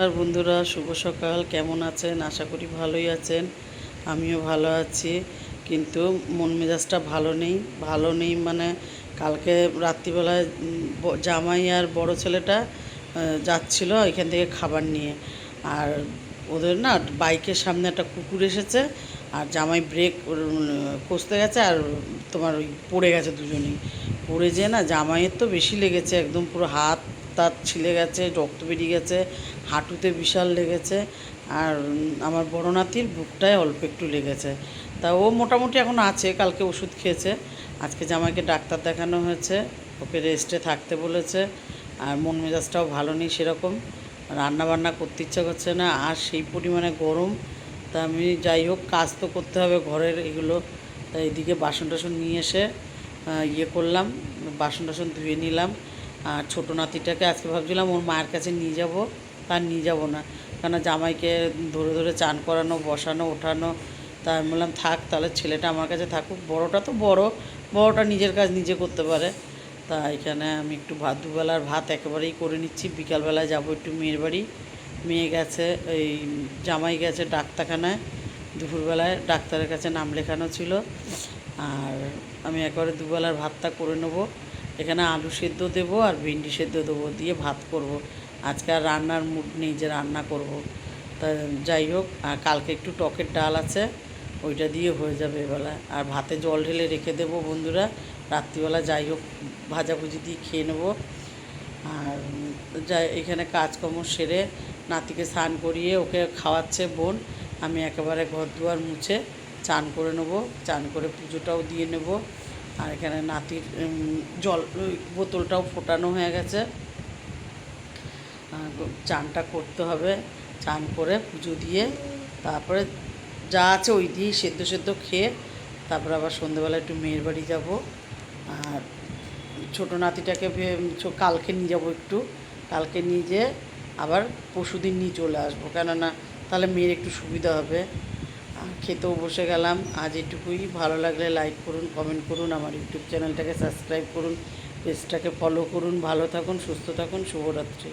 নমস্কার বন্ধুরা, শুভ সকাল। কেমন আছেন? আশা করি ভালোই আছেন। আমিও ভালো আছি, কিন্তু মন মেজাজটা ভালো নেই মানে কালকে রাত্রিবেলায় জামাই আর বড় ছেলেটা যাচ্ছিল এখান থেকে খাবার নিয়ে। আর ওদের না বাইকের সামনে একটা কুকুর এসেছে, আর জামাই ব্রেক কষতে গেছে, আর তোমার ওই পড়ে গেছে দুজনেই। পড়ে যেয়ে না জামাইয়ের তো বেশি লেগেছে, একদম পুরো হাত তাত ছিলে গেছে, রক্ত বেরিয়ে গেছে, হাঁটুতে বিশাল লেগেছে। আর আমার বড় নাতির বুকটায় অল্প একটু লেগেছে। তা ও মোটামুটি এখন আছে, কালকে ওষুধ খেয়েছে। আজকে জামাইকে ডাক্তার দেখানো হয়েছে, ওকে রেস্টে থাকতে বলেছে। আর মন মেজাজটাও ভালো নেই সেরকম, রান্না বান্না করতে ইচ্ছা করছে না, আর সেই পরিমাণে গরম। তা আমি যাই হোক, কাজ তো করতে হবে ঘরের এগুলো। তা এদিকে বাসন টাসন নিয়ে এসে ইয়ে করলাম, বাসন টাসন ধুয়ে নিলাম। আর ছোটো নাতিটাকে আজকে ভাবছিলাম ওর মায়ের কাছে নিয়ে যাব, তার নিয়ে যাব না, কেন জামাইকে ধরে ধরে চান করানো, বসানো, ওঠানো। তা আমি বললাম থাক, তাহলে ছেলেটা আমার কাছে থাকুক। বড়টা তো বড়টা নিজের কাজ নিজে করতে পারে। তা এখানে আমি একটু দুবেলার ভাত একেবারেই করে নিচ্ছি। বিকালবেলায় যাব একটু মেয়ের বাড়ি। মেয়ে গেছে, এই জামাই গেছে ডাক্তারখানায়, দুপুরবেলায় ডাক্তারের কাছে নাম লেখানো ছিল। আর আমি একেবারে দুবেলার ভাতটা করে নেবো। এখানে আলু সেদ্ধ দেবো আর ভেন্ডি সেদ্ধ দেবো, দিয়ে ভাত করব। আজকে আর রান্নার মুড নেই যে রান্না করব। তা যাই হোক, আর কালকে একটু টকের ডাল আছে, ওইটা দিয়ে হয়ে যাবে এবেলায়। আর ভাতে জল ঢেলে রেখে দেবো বন্ধুরা, রাত্রিবেলা যাই হোক ভাজাভুজি দিয়ে খেয়ে নেবো। আর যাই, এখানে কাজকর্ম সেরে নাতিকে স্নান করিয়ে ওকে খাওয়াচ্ছে বোন। আমি একেবারে ঘর দুয়ার মুছে চান করে নেবো, চান করে পুজোটাও দিয়ে নেব। আর এখানে নাতির জল বোতলটাও ফোটানো হয়ে গেছে। চানটা করতে হবে, চান করে পুজো দিয়ে তারপরে যা আছে ওই দিয়েই সেদ্ধ সেদ্ধ খেয়ে তারপরে আবার সন্ধ্যেবেলা একটু মেয়ের বাড়ি যাব। আর ছোটো নাতিটাকে কালকে নিয়ে যাব একটু, কালকে নিয়ে যেয়ে আবার পরশুদিন নিয়ে চলে আসবো, কেননা তাহলে মেয়ের একটু সুবিধা হবে। খেতেও বসে গেলাম। আজ এটুকুই। ভালো লাগলে লাইক করুন, কমেন্ট করুন, আমার ইউটিউব চ্যানেলটাকে সাবস্ক্রাইব করুন, পেজটাকে ফলো করুন। ভালো থাকুন, সুস্থ থাকুন, শুভরাত্রি।